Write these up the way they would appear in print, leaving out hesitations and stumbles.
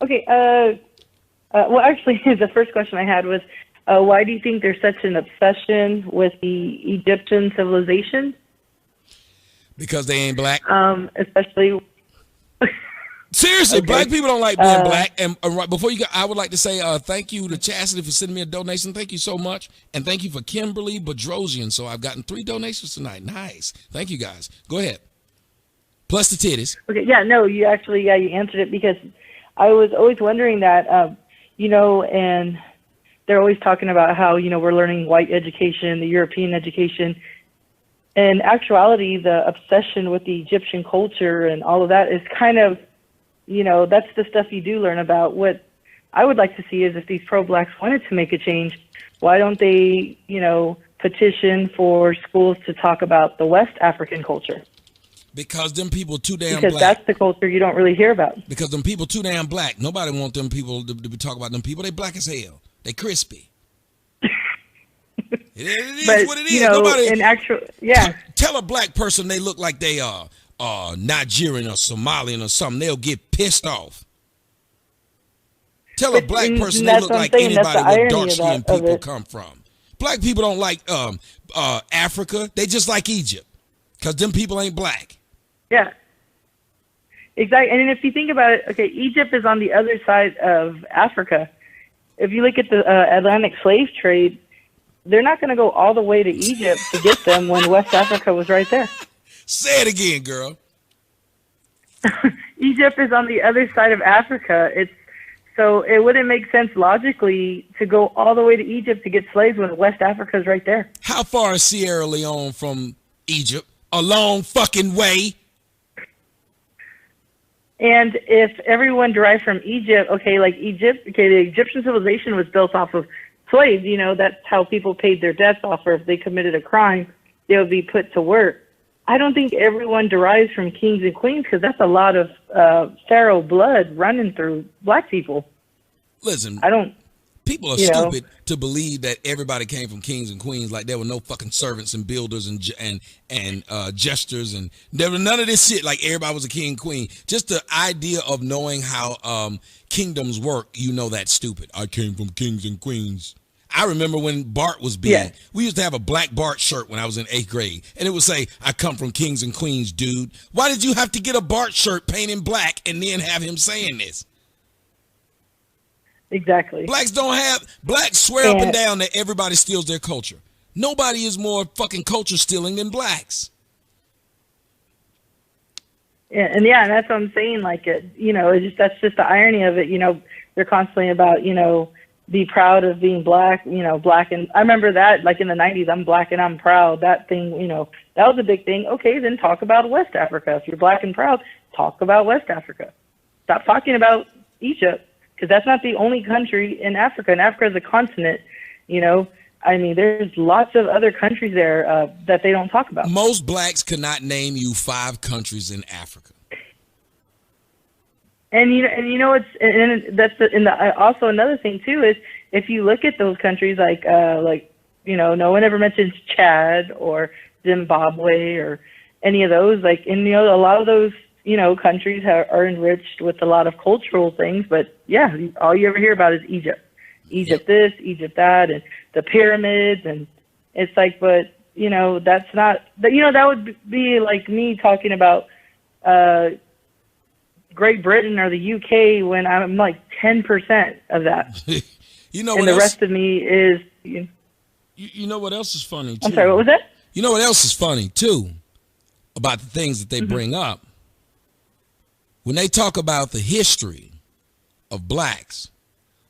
Okay. Well, actually, the first question I had was, why do you think there's such an obsession with the Egyptian civilization? Because they ain't black. Especially. Seriously, Okay. black people don't like being black. And right before you go, I would like to say thank you to Chastity for sending me a donation. Thank you so much. And thank you for Kimberly Bedrosian. So I've gotten 3 donations tonight. Nice. Thank you, guys. Go ahead. Plus the titties. Okay. Yeah. No. You actually. Yeah. You answered it because I was always wondering that. And they're always talking about how we're learning white education, the European education. In actuality, the obsession with the Egyptian culture and all of that is kind of, that's the stuff you do learn about. What I would like to see is if these pro-blacks wanted to make a change, why don't they, petition for schools to talk about the West African culture? Because them people too damn because black. That's the culture you don't really hear about. Because them people too damn black. Nobody want them people to be talk about them people. They black as hell. They crispy. It is but, what it is. Nobody in actual, yeah. Tell a black person they look like they are Nigerian or Somalian or something. They'll get pissed off. Tell a black person they look like anybody where dark-skinned people come from. Black people don't like Africa. They just like Egypt because them people ain't black. Yeah. Exactly. And if you think about it, okay, Egypt is on the other side of Africa. If you look at the Atlantic slave trade, they're not going to go all the way to Egypt to get them when West Africa was right there. Say it again, girl. Egypt is on the other side of Africa. So it wouldn't make sense logically to go all the way to Egypt to get slaves when West Africa is right there. How far is Sierra Leone from Egypt? A long fucking way. And if everyone derived from Egypt, the Egyptian civilization was built off of slaves. That's how people paid their debts off, or if they committed a crime, they would be put to work. I don't think everyone derives from kings and queens because that's a lot of pharaoh blood running through black people. Listen, people are stupid to believe that everybody came from kings and queens. Like there were no fucking servants and builders and jesters, and there was none of this shit. Like everybody was a king and queen. Just the idea of knowing how kingdoms work, that's stupid. I came from kings and queens. I remember when Bart was big. Yeah. We used to have a black Bart shirt when I was in 8th grade, and it would say, "I come from kings and queens, dude." Why did you have to get a Bart shirt painted black and then have him saying this? Exactly. Blacks swear up and down that everybody steals their culture. Nobody is more fucking culture stealing than blacks. Yeah, and that's what I'm saying. Like that's just the irony of it. They're constantly about be proud of being black. Black, and I remember that like in the 90s. I'm black and I'm proud. That thing, that was a big thing. Okay, then talk about West Africa. If you're black and proud, talk about West Africa. Stop talking about Egypt. Because that's not the only country in Africa. And Africa is a continent, there's lots of other countries there that they don't talk about. Most blacks could not name you 5 countries in Africa. And also another thing too is if you look at those countries no one ever mentions Chad or Zimbabwe or any of those a lot of those countries are enriched with a lot of cultural things, but yeah, all you ever hear about is Egypt. Egypt this, Egypt that, and the pyramids, and it's like, but that's not that would be like me talking about Great Britain or the UK when I'm like 10% of that. And the rest of me is you know what else is funny too? I'm sorry, what was that? You know what else is funny too about the things that they bring up? When they talk about the history of blacks,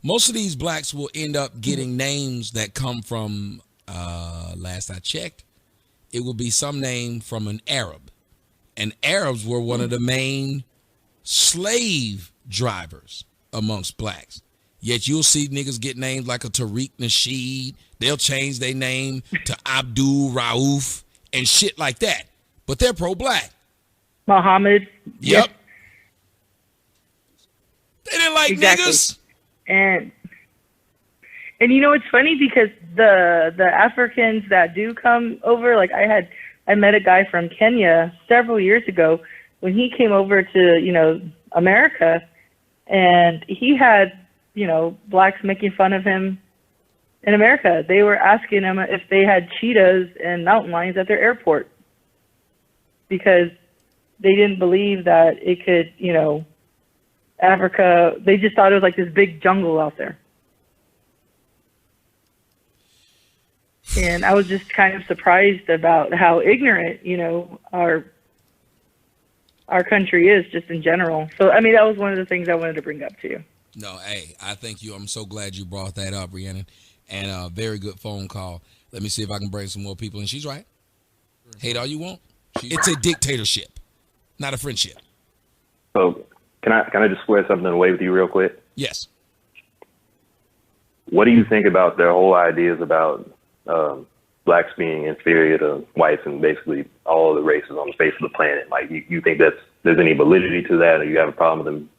most of these blacks will end up getting names that come from, last I checked, it will be some name from an Arab. And Arabs were one of the main slave drivers amongst blacks. Yet you'll see niggas get names like a Tariq Nasheed. They'll change their name to Abdul Rauf and shit like that. But they're pro-black. Muhammad. Yep. They didn't like niggas. And it's funny because the Africans that do come over, like I met a guy from Kenya several years ago when he came over to, America. And he had, you know, blacks making fun of him in America. They were asking him if they had cheetahs and mountain lions at their airport because they didn't believe that it could, you know, Africa, they just thought it was like this big jungle out there. And I was just kind of surprised about how ignorant, you know, our country is just in general. So, I mean, that was one of the things I wanted to bring up to you. No, hey, I thank you. I'm so glad you brought that up, Rhiannon. And a very good phone call. Let me see if I can bring some more people in. She's right. Hate all you want. It's a dictatorship, not a friendship. So can I just square something away with you real quick? Yes. What do you think about their whole ideas about blacks being inferior to whites and basically all the races on the face of the planet? Like, you think there's any validity to that, or you have a problem with them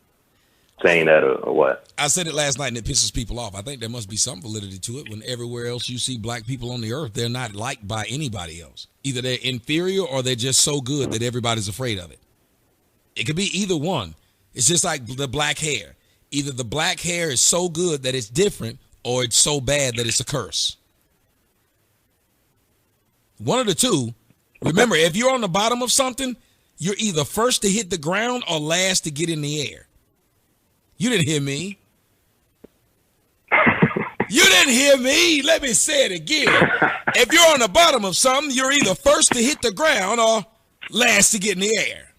saying that, or what? I said it last night and it pisses people off. I think there must be some validity to it when everywhere else you see black people on the earth, they're not liked by anybody else. Either they're inferior or they're just so good that everybody's afraid of it. It could be either one. It's just like the black hair. Either the black hair is so good that it's different or it's so bad that it's a curse. One of the two. Remember, if you're on the bottom of something, you're either first to hit the ground or last to get in the air. You didn't hear me. You didn't hear me. Let me say it again. If you're on the bottom of something, you're either first to hit the ground or last to get in the air.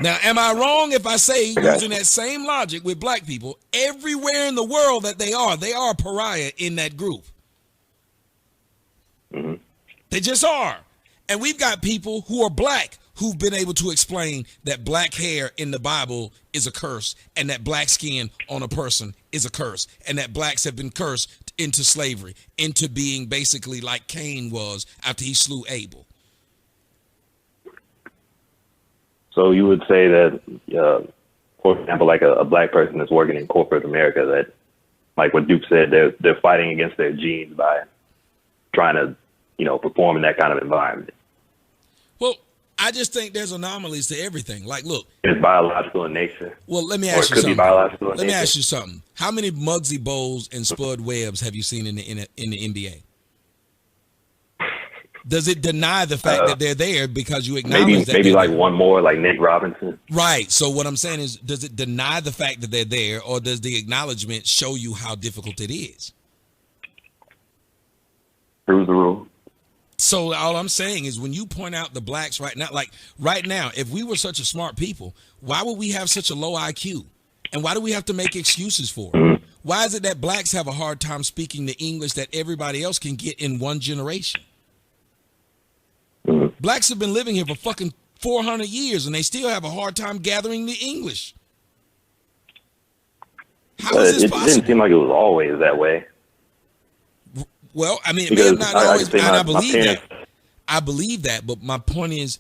Now, am I wrong if I say, using that same logic with black people, everywhere in the world that they are a pariah in that group? Mm-hmm. They just are. And we've got people who are black who've been able to explain that black hair in the Bible is a curse, and that black skin on a person is a curse, and that blacks have been cursed into slavery, into being basically like Cain was after he slew Abel. So you would say that, for example, like a black person that's working in corporate America, that, like what Duke said, they're fighting against their genes by trying to, you know, perform in that kind of environment. Well, I just think there's anomalies to everything. Like, look. It's biological in nature. Well, let me ask you something. Let me ask you something. How many Muggsy Bowles and Spud Webbs have you seen in the NBA? Does it deny the fact that they're there because you acknowledge that? Maybe like one more, like Nick Robinson. Right. So what I'm saying is, does it deny the fact that they're there, or does the acknowledgement show you how difficult it is? Proves the rule. So all I'm saying is, when you point out the blacks right now, like right now, if we were such a smart people, why would we have such a low IQ? And why do we have to make excuses for it? Why is it that blacks have a hard time speaking the English that everybody else can get in one generation? Blacks have been living here for fucking 400 years and they still have a hard time gathering the English. How is this possible? It didn't seem like it was always that way. Well, I mean, it may have not always been, and I believe that. I believe that, but my point is,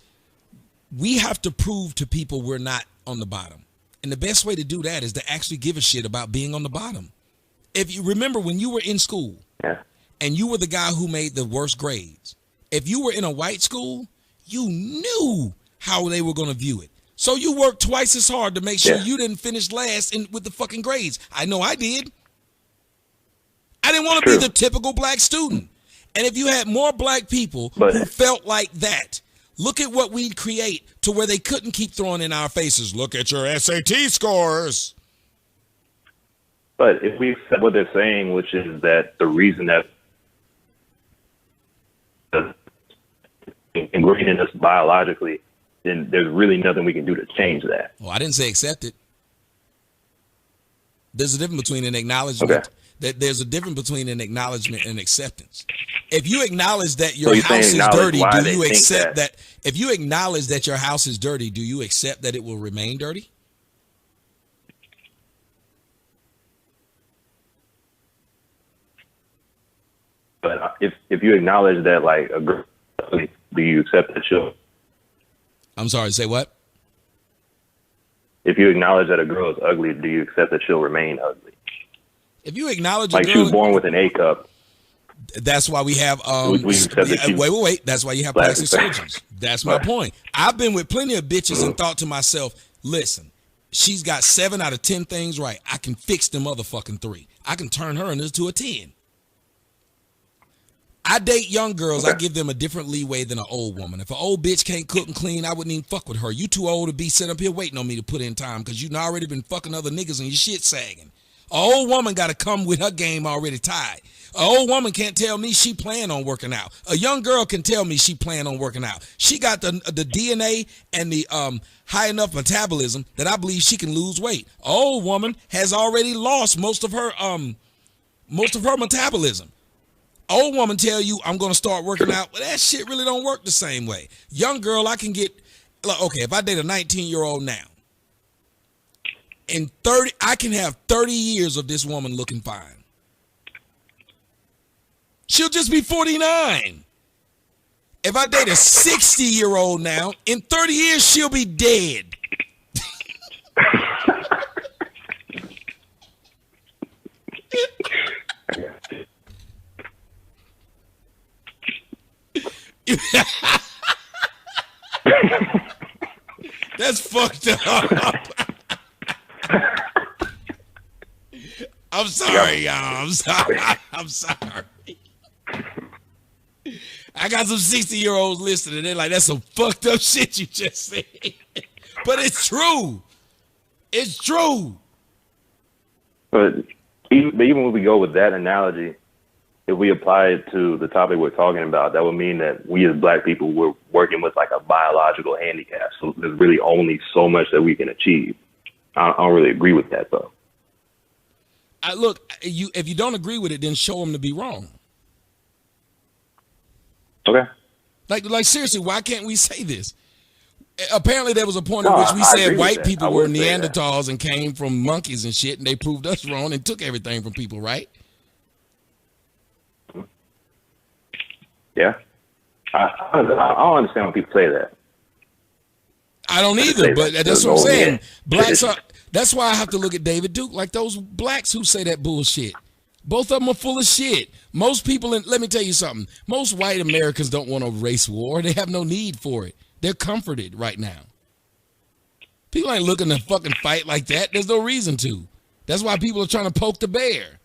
we have to prove to people we're not on the bottom. And the best way to do that is to actually give a shit about being on the bottom. If you remember when you were in school, and you were the guy who made the worst grades, if you were in a white school, you knew how they were going to view it. So you worked twice as hard to make sure you didn't finish last with the fucking grades. I know I did. I didn't want to be the typical black student. And if you had more black people who felt like that, look at what we'd create to where they couldn't keep throwing in our faces. Look at your SAT scores. But if we accept what they're saying, which is that the reason that ingrained in us biologically, then there's really nothing we can do to change that. Well, I didn't say accept it. There's a difference between an acknowledgement. There's a difference between an acknowledgement and acceptance. If you acknowledge that your house is dirty, do you accept that? If you acknowledge that your house is dirty, do you accept that it will remain dirty? But if you acknowledge that, like, a girl, do you accept that she'll? I'm sorry, say what? If you acknowledge that a girl is ugly, do you accept that she'll remain ugly? If you acknowledge like she was born with an A cup. That's why we have wait. That's why you have plastic surgeons. That's my point. I've been with plenty of bitches and thought to myself, listen, she's got 7 out of 10 things right, I can fix them motherfucking 3. I can turn her into a 10. I date young girls. I give them a different leeway than an old woman. If an old bitch can't cook and clean, I wouldn't even fuck with her. You too old to be sitting up here waiting on me to put in time because you already been fucking other niggas and your shit sagging. An old woman got to come with her game already tied. An old woman can't tell me she plan on working out. A young girl can tell me she plan on working out. She got the DNA and the high enough metabolism that I believe she can lose weight. An old woman has already lost most of her metabolism. Old woman tell you I'm going to start working out, but that shit really don't work the same way. Young girl, I can get, okay, if I date a 19-year-old now, in 30, I can have 30 years of this woman looking fine. She'll just be 49. If I date a 60-year-old now, in 30 years, she'll be dead. That's fucked up. I'm sorry, y'all. I'm sorry. I'm sorry. I got some 60-year-olds listening, and they're like, that's some fucked up shit you just said. But it's true. It's true. But even when we go with that analogy, if we apply it to the topic we're talking about, that would mean that we as black people, we're working with like a biological handicap. So there's really only so much that we can achieve. I don't really agree with that, though. Look, if you don't agree with it, then show them to be wrong. Okay. Like seriously, why can't we say this? Apparently there was a point at which we said white people were Neanderthals and came from monkeys and shit, and they proved us wrong and took everything from people, right? Yeah. I don't understand when people say that. I don't either, but that's what I'm saying. Blacks are, that's why I have to look at David Duke like those blacks who say that bullshit. Both of them are full of shit. Most people, let me tell you something, most white Americans don't want a race war. They have no need for it. They're comforted right now. People ain't looking to fucking fight like that. There's no reason to. That's why people are trying to poke the bear.